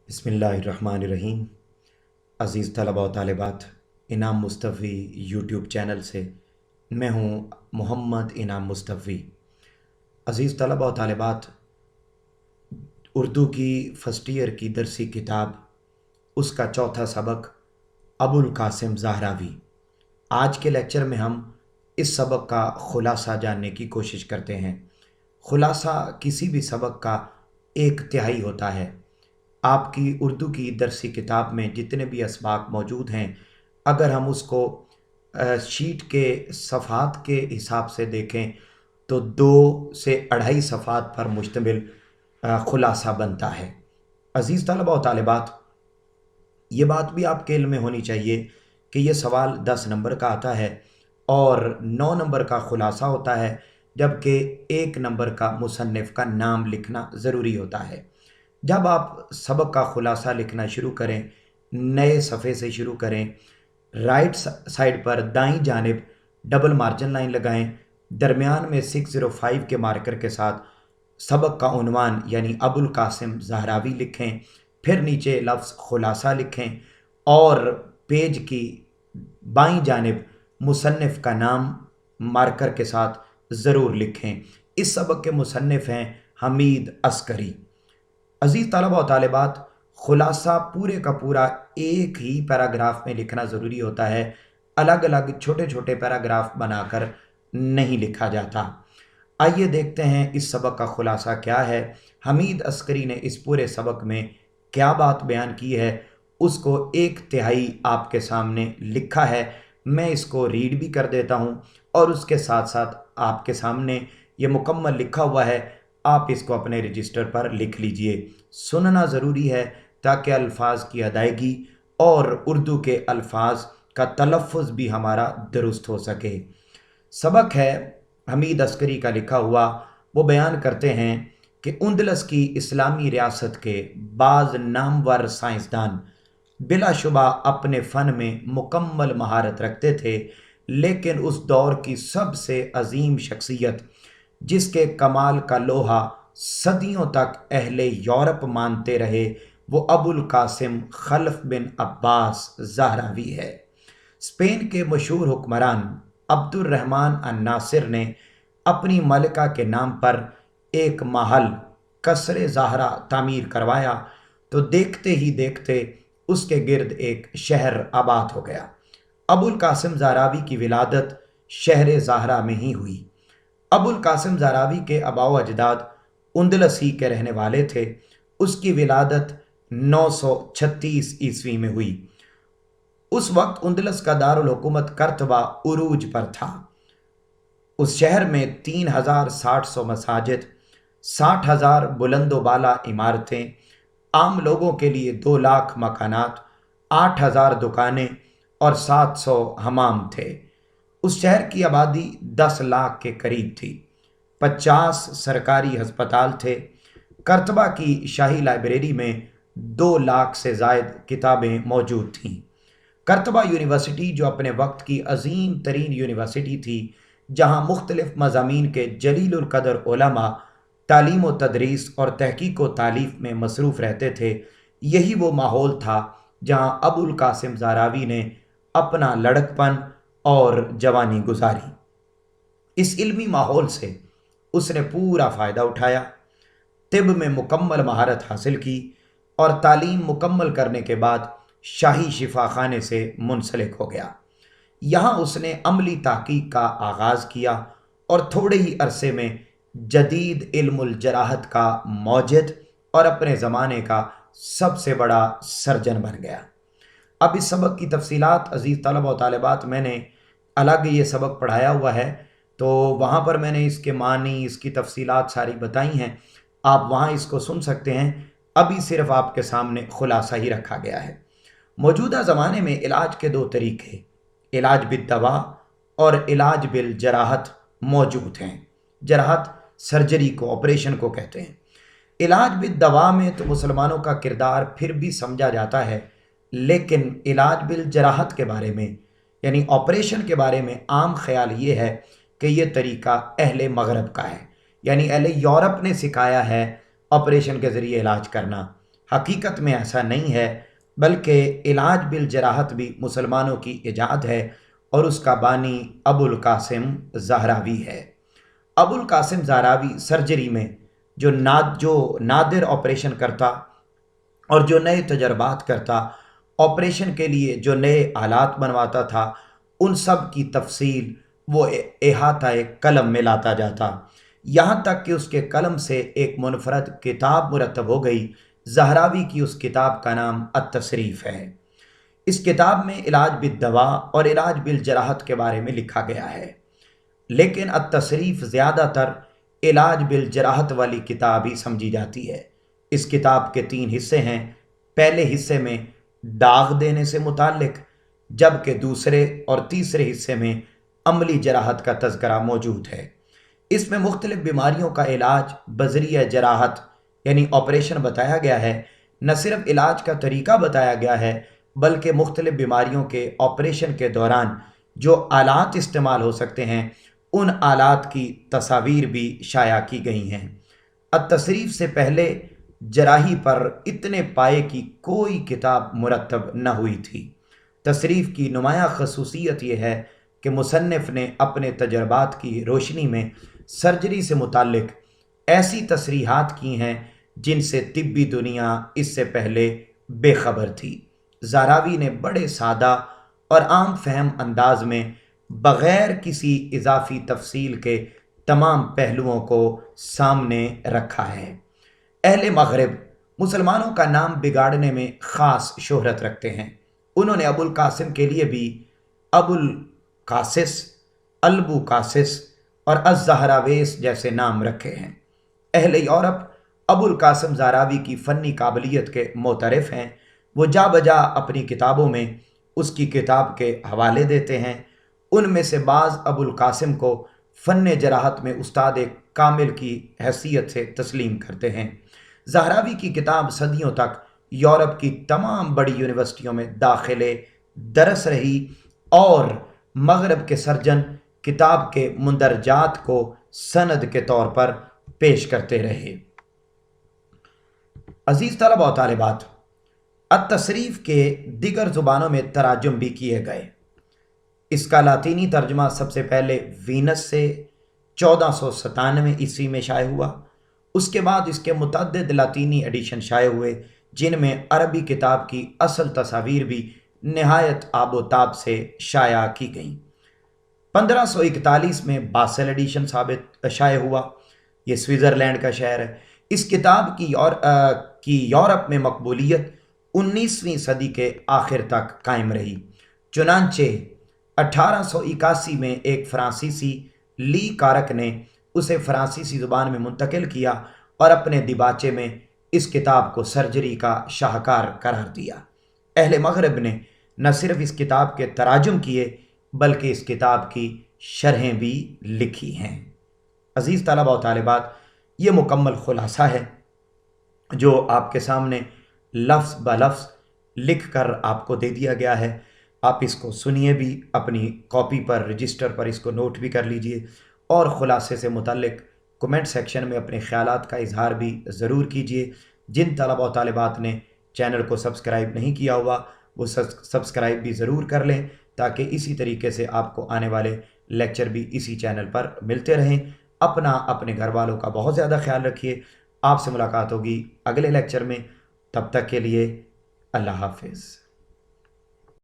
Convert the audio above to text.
بسم اللہ الرحمن الرحیم۔ عزیز طلباء و طالبات، انعام مصطفی یوٹیوب چینل سے میں ہوں محمد انعام مصطفی۔ عزیز طلباء و طالبات، اردو کی فرسٹ ایئر کی درسی کتاب اس کا چوتھا سبق ابوالقاسم زہراوی۔ آج کے لیکچر میں ہم اس سبق کا خلاصہ جاننے کی کوشش کرتے ہیں۔ خلاصہ کسی بھی سبق کا ایک تہائی ہوتا ہے۔ آپ کی اردو کی درسی کتاب میں جتنے بھی اسباق موجود ہیں، اگر ہم اس کو شیٹ کے صفحات کے حساب سے دیکھیں تو 2 سے 2.5 صفحات پر مشتمل خلاصہ بنتا ہے۔ عزیز طلباء و طالبات، یہ بات بھی آپ کے علم میں ہونی چاہیے کہ یہ سوال 10 نمبر کا آتا ہے اور 9 نمبر کا خلاصہ ہوتا ہے، جبکہ 1 نمبر کا مصنف کا نام لکھنا ضروری ہوتا ہے۔ جب آپ سبق کا خلاصہ لکھنا شروع کریں، نئے صفحے سے شروع کریں، رائٹ سائڈ پر دائیں جانب ڈبل مارجن لائن لگائیں، درمیان میں 605 کے مارکر کے ساتھ سبق کا عنوان یعنی ابوالقاسم زہراوی لکھیں، پھر نیچے لفظ خلاصہ لکھیں اور پیج کی بائیں جانب مصنف کا نام مارکر کے ساتھ ضرور لکھیں۔ اس سبق کے مصنف ہیں حمید عسکری۔ عزیز طلباء و طالبات، خلاصہ پورے کا پورا ایک ہی پیراگراف میں لکھنا ضروری ہوتا ہے، الگ الگ چھوٹے چھوٹے پیراگراف بنا کر نہیں لکھا جاتا۔ آئیے دیکھتے ہیں اس سبق کا خلاصہ کیا ہے۔ حمید عسکری نے اس پورے سبق میں کیا بات بیان کی ہے، اس کو 1/3 آپ کے سامنے لکھا ہے۔ میں اس کو ریڈ بھی کر دیتا ہوں اور اس کے ساتھ ساتھ آپ کے سامنے یہ مکمل لکھا ہوا ہے، آپ اس کو اپنے رجسٹر پر لکھ لیجئے۔ سننا ضروری ہے تاکہ الفاظ کی ادائیگی اور اردو کے الفاظ کا تلفظ بھی ہمارا درست ہو سکے۔ سبق ہے حمید عسکری کا لکھا ہوا، وہ بیان کرتے ہیں کہ اندلس کی اسلامی ریاست کے بعض نامور سائنسدان بلا شبہ اپنے فن میں مکمل مہارت رکھتے تھے، لیکن اس دور کی سب سے عظیم شخصیت جس کے کمال کا لوہا صدیوں تک اہل یورپ مانتے رہے، وہ ابوالقاسم خلف بن عباس زہراوی ہے۔ اسپین کے مشہور حکمران عبد الرحمن الناصر نے اپنی ملکہ کے نام پر ایک محل قصر زہرا تعمیر کروایا تو دیکھتے ہی دیکھتے اس کے گرد ایک شہر آباد ہو گیا۔ ابوالقاسم زہراوی کی ولادت شہر زہرا میں ہی ہوئی۔ ابوالقاسم زہراوی کے آباء و اجداد اندلس ہی کے رہنے والے تھے۔ اس کی ولادت 936 عیسوی میں ہوئی۔ اس وقت اندلس کا دارالحکومت کرتبہ عروج پر تھا۔ اس شہر میں 3600 مساجد، 60,000 بلند و بالا عمارتیں، عام لوگوں کے لیے 2 لاکھ مکانات، 8,000 دکانیں اور 700 حمام تھے۔ اس شہر کی آبادی 10 لاکھ کے قریب تھی۔ 50 سرکاری ہسپتال تھے۔ کرتبہ کی شاہی لائبریری میں 2 لاکھ سے زائد کتابیں موجود تھیں۔ کرتبہ یونیورسٹی جو اپنے وقت کی عظیم ترین یونیورسٹی تھی، جہاں مختلف مضامین کے جلیل القدر علماء تعلیم و تدریس اور تحقیق و تالیف میں مصروف رہتے تھے، یہی وہ ماحول تھا جہاں ابوالقاسم زہراوی نے اپنا لڑکپن اور جوانی گزاری۔ اس علمی ماحول سے اس نے پورا فائدہ اٹھایا، طب میں مکمل مہارت حاصل کی اور تعلیم مکمل کرنے کے بعد شاہی شفا خانے سے منسلک ہو گیا۔ یہاں اس نے عملی تحقیق کا آغاز کیا اور تھوڑے ہی عرصے میں جدید علم الجراحت کا موجد اور اپنے زمانے کا سب سے بڑا سرجن بن گیا۔ اب اس سبق کی تفصیلات عزیز طلبہ و طالبات، میں نے الگ یہ سبق پڑھایا ہوا ہے، تو وہاں پر میں نے اس کے معنی، اس کی تفصیلات ساری بتائی ہیں، آپ وہاں اس کو سن سکتے ہیں۔ ابھی صرف آپ کے سامنے خلاصہ ہی رکھا گیا ہے۔ موجودہ زمانے میں علاج کے 2 طریقے، علاج بالدوا اور علاج بالجراحت موجود ہیں۔ جراحت سرجری کو، آپریشن کو کہتے ہیں۔ علاج بالدوا میں تو مسلمانوں کا کردار پھر بھی سمجھا جاتا ہے، لیکن علاج بالجراحت کے بارے میں یعنی آپریشن کے بارے میں عام خیال یہ ہے کہ یہ طریقہ اہل مغرب کا ہے، یعنی اہل یورپ نے سکھایا ہے آپریشن کے ذریعے علاج کرنا۔ حقیقت میں ایسا نہیں ہے، بلکہ علاج بالجراحت بھی مسلمانوں کی ایجاد ہے اور اس کا بانی ابوالقاسم زہراوی ہے۔ ابوالقاسم زہراوی سرجری میں جو نادر آپریشن کرتا اور جو نئے تجربات کرتا، آپریشن کے لیے جو نئے آلات بنواتا تھا، ان سب کی تفصیل وہ احاطہ قلم میں لاتا جاتا، یہاں تک کہ اس کے قلم سے ایک منفرد کتاب مرتب ہو گئی۔ زہراوی کی اس کتاب کا نام التصریف ہے۔ اس کتاب میں علاج بالدوا اور علاج بالجراحت کے بارے میں لکھا گیا ہے، لیکن التصریف زیادہ تر علاج بالجراحت والی کتاب ہی سمجھی جاتی ہے۔ اس کتاب کے 3 حصے ہیں۔ پہلے حصے میں داغ دینے سے متعلق، جبکہ دوسرے اور تیسرے حصے میں عملی جراحت کا تذکرہ موجود ہے۔ اس میں مختلف بیماریوں کا علاج بذریعہ جراحت یعنی آپریشن بتایا گیا ہے۔ نہ صرف علاج کا طریقہ بتایا گیا ہے، بلکہ مختلف بیماریوں کے آپریشن کے دوران جو آلات استعمال ہو سکتے ہیں، ان آلات کی تصاویر بھی شائع کی گئی ہیں۔ التصریف سے پہلے جراحی پر اتنے پائے کی کوئی کتاب مرتب نہ ہوئی تھی۔ تصریف کی نمایاں خصوصیت یہ ہے کہ مصنف نے اپنے تجربات کی روشنی میں سرجری سے متعلق ایسی تصریحات کی ہیں جن سے طبی دنیا اس سے پہلے بے خبر تھی۔ زہراوی نے بڑے سادہ اور عام فہم انداز میں بغیر کسی اضافی تفصیل کے تمام پہلوؤں کو سامنے رکھا ہے۔ اہل مغرب مسلمانوں کا نام بگاڑنے میں خاص شہرت رکھتے ہیں۔ انہوں نے ابوالقاسم کے لیے بھی ابوالقاسس، البوقاسس اور الزہراویس جیسے نام رکھے ہیں۔ اہل یورپ ابوالقاسم زہراوی کی فنی قابلیت کے معترف ہیں۔ وہ جا بجا اپنی کتابوں میں اس کی کتاب کے حوالے دیتے ہیں۔ ان میں سے بعض ابوالقاسم کو فن جراحت میں استاد کامل کی حیثیت سے تسلیم کرتے ہیں۔ زہراوی کی کتاب صدیوں تک یورپ کی تمام بڑی یونیورسٹیوں میں داخلے درس رہی اور مغرب کے سرجن کتاب کے مندرجات کو سند کے طور پر پیش کرتے رہے۔ عزیز طلبہ و طالبات، التصریف کے دیگر زبانوں میں تراجم بھی کیے گئے۔ اس کا لاطینی ترجمہ سب سے پہلے وینس سے 1497 عیسوی میں شائع ہوا۔ اس کے بعد اس کے متعدد لاطینی ایڈیشن شائع ہوئے، جن میں عربی کتاب کی اصل تصاویر بھی نہایت آب و تاب سے شائع کی گئیں۔ 1541 میں باسل ایڈیشن شائع ہوا۔ یہ سوئٹزرلینڈ کا شہر ہے۔ اس کتاب کی یورپ میں مقبولیت 19ویں صدی کے آخر تک قائم رہی۔ چنانچہ 1881 میں ایک فرانسیسی لی کارک نے اسے فرانسیسی زبان میں منتقل کیا اور اپنے دیباچے میں اس کتاب کو سرجری کا شاہکار قرار دیا۔ اہل مغرب نے نہ صرف اس کتاب کے تراجم کیے بلکہ اس کتاب کی شرحیں بھی لکھی ہیں۔ عزیز طلبہ و طالبات، یہ مکمل خلاصہ ہے جو آپ کے سامنے لفظ بلفظ لکھ کر آپ کو دے دیا گیا ہے۔ آپ اس کو سنیے بھی، اپنی کاپی پر رجسٹر پر اس کو نوٹ بھی کر لیجئے، اور خلاصے سے متعلق کمنٹ سیکشن میں اپنے خیالات کا اظہار بھی ضرور کیجئے۔ جن طلبہ و طالبات نے چینل کو سبسکرائب نہیں کیا ہوا وہ سبسکرائب بھی ضرور کر لیں، تاکہ اسی طریقے سے آپ کو آنے والے لیکچر بھی اسی چینل پر ملتے رہیں۔ اپنے گھر والوں کا بہت زیادہ خیال رکھیے۔ آپ سے ملاقات ہوگی اگلے لیکچر میں، تب تک کے لیے اللہ حافظ۔